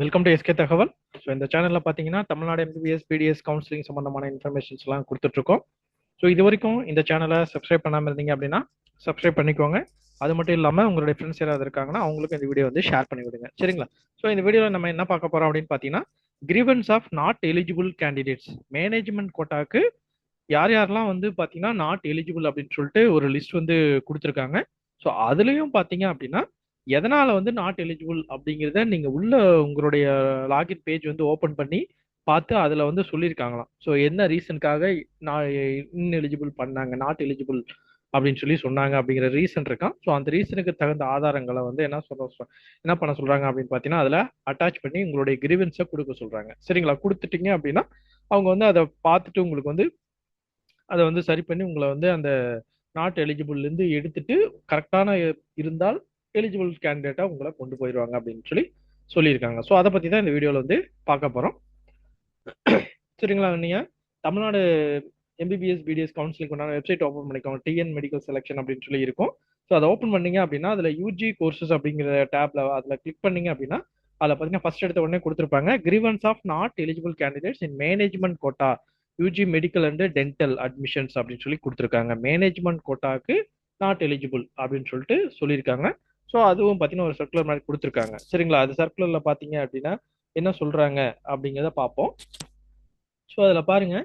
Welcome to SK தகவல். So இந்த சேனலில் பார்த்தீங்கன்னா தமிழ்நாடு எம்பிபிஎஸ் பிடிஎஸ் கவுன்சிலிங் சம்பந்தமான இன்ஃபர்மேஷன்ஸ்லாம் கொடுத்துட்ருக்கோம். ஸோ இது வரைக்கும் இந்த சேனலை சப்ஸ்கிரைப் பண்ணாமல் இருந்தீங்க அப்படின்னா சப்ஸ்கிரைப் பண்ணிக்கோங்க. அது மட்டும் இல்லாமல் உங்களுடைய ஃப்ரெண்ட்ஸ் யாராவது இருக்காங்கன்னா அவங்களுக்கு இந்த வீடியோ வந்து ஷேர் பண்ணி விடுங்க, சரிங்களா? ஸோ இந்த வீடியோவில் நம்ம என்ன பார்க்க போகிறோம் அப்படின்னு பார்த்தீங்கன்னா, grievance of not eligible candidates. Management கோட்டாக்கு யார் யாரெல்லாம் வந்து பார்த்தீங்கன்னா நாட் எலிஜிபிள் அப்படின்னு சொல்லிட்டு ஒரு லிஸ்ட் வந்து கொடுத்துருக்காங்க. ஸோ அதுலேயும் பார்த்தீங்க அப்படின்னா எதனால வந்து நாட் எலிஜிபிள் அப்படிங்கிறத நீங்க உள்ள உங்களுடைய லாகின் பேஜ் வந்து ஓபன் பண்ணி பார்த்து அதுல வந்து சொல்லியிருக்காங்களாம். ஸோ என்ன ரீசனுக்காக நான் இன்எலிஜிபிள் பண்ணாங்க, நாட் எலிஜிபிள் அப்படின்னு சொல்லி சொன்னாங்க அப்படிங்கிற ரீசன் இருக்கான். ஸோ அந்த ரீசனுக்கு தகுந்த ஆதாரங்களை வந்து என்ன பண்ண சொல்றாங்க அப்படின்னு பார்த்தீங்கன்னா அதில் அட்டாச் பண்ணி உங்களுடைய கிரீவன்ஸை கொடுக்க சொல்றாங்க, சரிங்களா? கொடுத்துட்டீங்க அப்படின்னா அவங்க வந்து அதை பார்த்துட்டு உங்களுக்கு வந்து அதை வந்து சரி பண்ணி உங்களை வந்து அந்த நாட் எலிஜிபிள்லேருந்து எடுத்துட்டு கரெக்டான இருந்தால் எலிஜிபிள் கேண்டிடேட்டா உங்களை கொண்டு போயிடுவாங்க அப்படின்னு சொல்லி சொல்லியிருக்காங்க. ஸோ அதை பற்றி தான் இந்த வீடியோவில் வந்து பார்க்க போகிறோம், சரிங்களா? நீங்கள் தமிழ்நாடு எம்பிபிஎஸ் பிடிஎஸ் கவுன்சிலிங் கொண்டாட வெப்சைட் ஓப்பன் பண்ணிக்கோங்க. டிஎன் மெடிக்கல் செலெக்ஷன் அப்படின்னு சொல்லி இருக்கும். ஸோ அதை ஓப்பன் பண்ணீங்க அப்படின்னா அதில் யூஜி கோர்சஸ் அப்படிங்கிற டேப்ல அதில் கிளிக் பண்ணீங்க அப்படின்னா அதில் பார்த்தீங்கன்னா ஃபர்ஸ்ட் எடுத்த உடனே கொடுத்துருப்பாங்க grievance of not eligible candidates in management quota UG medical and dental admissions அப்படின்னு சொல்லி கொடுத்துருக்காங்க. மேனேஜ்மெண்ட் கோட்டாக்கு நாட் எலிஜிபிள் அப்படின்னு சொல்லிட்டு சொல்லியிருக்காங்க. ஸோ அதுவும் பார்த்தீங்கன்னா ஒரு சர்க்குலர் மாதிரி கொடுத்துருக்காங்க, சரிங்களா? அது சர்க்குலரில் பார்த்தீங்க அப்படின்னா என்ன சொல்றாங்க அப்படிங்கிறத பார்ப்போம். ஸோ அதில் பாருங்க,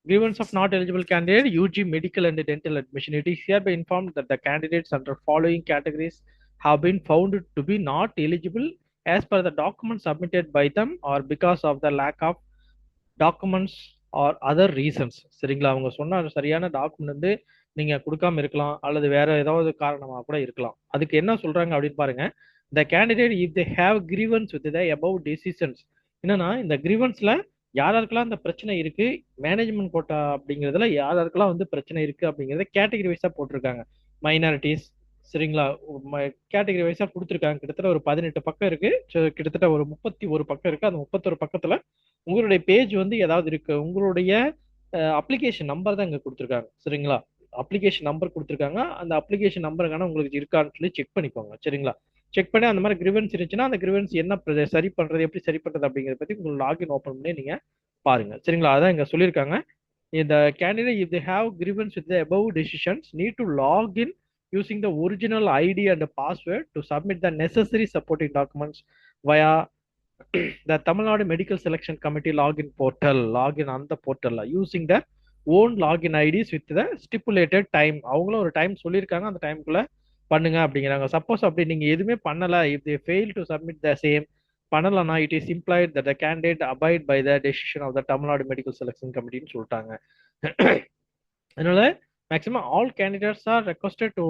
grievance of not eligible candidate UG medical and dental admission. It is hereby informed that the candidates under following categories have been found to be not eligible as per the documents submitted by them or because of the lack of documents or other reasons. சரிங்களா? அவங்க சொன்ன சரியான document வந்து நீங்க கொடுக்காம இருக்கலாம் அல்லது வேற ஏதாவது காரணமா கூட இருக்கலாம். அதுக்கு என்ன சொல்றாங்க அப்படின்னு பாருங்க. The candidate if they have grievance with the above decisions. என்னன்னா இந்த கிரீவன்ஸ்ல யாருக்கெல்லாம் இந்த பிரச்சனை இருக்கு, மேனேஜ்மெண்ட் கோட்டா அப்படிங்கிறதுல யாருக்கெல்லாம் வந்து பிரச்சனை இருக்கு அப்படிங்கிறத கேட்டகரி வைஸா போட்டிருக்காங்க. மைனாரிட்டிஸ், சரிங்களா? கேட்டகரி வைஸா கொடுத்துருக்காங்க. கிட்டத்தட்ட ஒரு 18 பக்கம் இருக்கு. கிட்டத்தட்ட ஒரு 31 பக்கம் இருக்கு. அந்த 31 பக்கத்துல உங்களுடைய பேஜ் வந்து ஏதாவது இருக்கு, உங்களுடைய அப்ளிகேஷன் நம்பர் தான் இங்க கொடுத்துருக்காங்க, சரிங்களா? அப்ளிகேஷன் நம்பர் கொடுத்துருக்காங்க. அந்த அப்ளிகேஷன் நம்பருக்கான உங்களுக்கு இருக்கான்னு சொல்லி செக் பண்ணிக்கோங்க, சரிங்களா? செக் பண்ணி அந்த மாதிரி கிரிவன்ஸ் இருந்துச்சுன்னா அந்த கிரிவன்ஸ் என்ன சரி பண்றது, எப்படி சரி பண்றது அப்படிங்கிறத பத்தி உங்களுக்கு லாகின் ஓப்பன் பண்ணி நீங்க பாருங்க, சரிங்களா? அதான் இங்க சொல்லியிருக்காங்க. இந்த candidate if they have grievance with the above decisions need to log in using the original ID and the password to submit the necessary supporting documents via the Tamil Nadu Medical Selection Committee login portal. Login on the portal using their own login IDs with the stipulated time. அவங்களும் ஒரு time சொல்லியிருக்காங்க, அந்த டைம்குள்ள பண்ணுங்க அப்படிங்கிறாங்க. Suppose அப்படி நீங்க எதுவுமே பண்ணல, if they fail to submit the same பண்ணலன்னா it is implied that the candidate abide by the decision of the Tamil Nadu Medical Selection Committee ன்னு சொல்லிட்டாங்க. அதனால maximum all candidates R requested to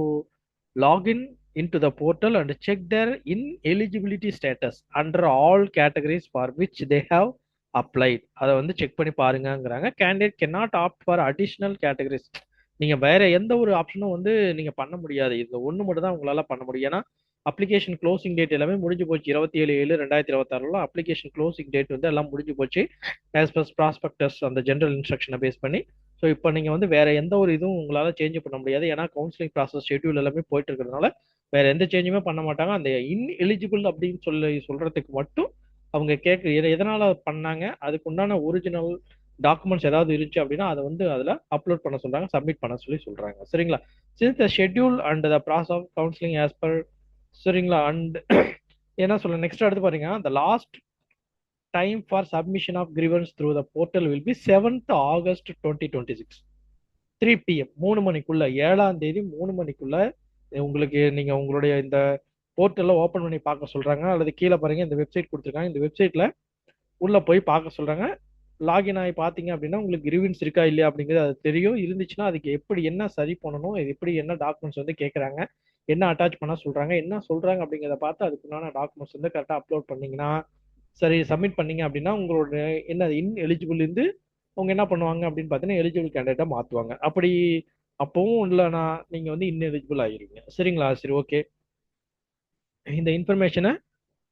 login into the portal and check their ineligibility status under all categories for which they have applied. அதை வந்து check பண்ணி பாருங்கங்கிறாங்க. Candidate cannot opt for additional categories. நீங்க வேற எந்த ஒரு ஆப்ஷனும் வந்து நீங்க பண்ண முடியாது. இது ஒண்ணு மட்டும் தான் உங்களால பண்ண முடியும். ஏன்னா அப்ளிகேஷன் க்ளோசிங் டேட் எல்லாமே முடிஞ்சு போச்சு. 27/7/2026 அப்ளிகேஷன் க்ளோசிங் டேட் வந்து எல்லாம் முடிஞ்சு போச்சு ஆஸ் பர் ப்ராஸ்பெக்டஸ் அந்த ஜென்ரல் இன்ஸ்ட்ரக்ஷனை பேஸ் பண்ணி. ஸோ இப்போ நீங்கள் வந்து வேற எந்த ஒரு இதுவும் உங்களால் சேஞ்ச் பண்ண முடியாது. ஏன்னா கவுன்சிலிங் ப்ராசஸ் ஷெட்யூல் எல்லாமே போயிட்டு இருக்கிறதுனால வேற எந்த சேஞ்சுமே பண்ண மாட்டாங்க. அந்த இன்எலிஜிபிள் அப்படின்னு சொல்றதுக்கு மட்டும் அவங்க எதனால பண்ணாங்க, அதுக்கு உண்டான ஒரிஜினல் டாக்குமெண்ட்ஸ் ஏதாவது இருந்துச்சு அப்படின்னா அதை வந்து அதில் அப்லோட் பண்ண சொல்றாங்க, சப்மிட் பண்ண சொல்றாங்க, சரிங்களா? Since the schedule and the process of counselling as per, சரிங்களா? அண்ட் என்ன சொல்ல நெக்ஸ்ட் அடுத்து பாருங்க, the last time for submission of grievance through the portal will be 7th August 2026 3 PM 3 மணிக்குள்ள 7ஆம் தேதி 3 மணிக்குள்ள உங்களுக்கு நீங்க உங்களுடைய இந்த போர்ட்டல்ல ஓபன் பண்ணி பார்க்க சொல்றாங்க. அல்லது கீழே பாருங்க இந்த வெப்சைட் கொடுத்துருக்காங்க, இந்த வெப்சைட்ல உள்ள போய் பார்க்க சொல்றாங்க. லாகின் ஆகி பார்த்தீங்க அப்படின்னா உங்களுக்கு கிரீவன்ஸ் இருக்கா இல்லையா அப்படிங்கிறது அது தெரியும். இருந்துச்சுன்னா அதுக்கு எப்படி என்ன சரி பண்ணணும், எப்படி என்ன டாக்குமெண்ட்ஸ் வந்து கேட்குறாங்க, என்ன அட்டாச் பண்ண சொல்றாங்க, என்ன சொல்றாங்க அப்படிங்கிறத பார்த்து அதுக்குண்டான டாக்குமெண்ட்ஸ் வந்து கரெக்டாக அப்லோட் பண்ணீங்கன்னா, சரி சப்மிட் பண்ணீங்க அப்படின்னா உங்களோட என்ன எலிஜிபிள் இருந்து அவங்க என்ன பண்ணுவாங்க அப்படின்னு பார்த்தீங்கன்னா எலிஜிபிள் கேண்டிடேட்டா மாற்றுவாங்க. அப்படி அப்பவும் இல்லைனா நீங்க வந்து இன்எலிஜிபிள் ஆயிருவீங்க, சரிங்களா? சரி, ஓகே. இந்த இன்ஃபர்மேஷனை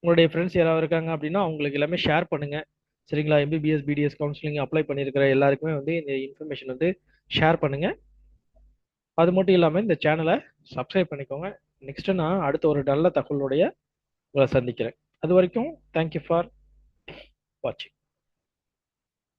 உங்களுடைய ஃப்ரெண்ட்ஸ் யாராவது இருக்காங்க அப்படின்னா அவங்களுக்கு எல்லாமே ஷேர் பண்ணுங்க, சரிங்களா? எம்பிபிஎஸ் பிடிஎஸ் கவுன்சிலிங் அப்ளை பண்ணியிருக்கிற எல்லாருக்குமே வந்து இந்த இன்ஃபர்மேஷன் வந்து ஷேர் பண்ணுங்க. அது மட்டும் இல்லாமல் இந்த சேனலை சப்ஸ்கிரைப் பண்ணிக்கோங்க. நெக்ஸ்ட் நான் அடுத்த ஒரு நல்ல தகவலுடைய உங்களை சந்திக்கிறேன். அது வரைக்கும் தேங்க்யூ ஃபார் வாட்சிங்.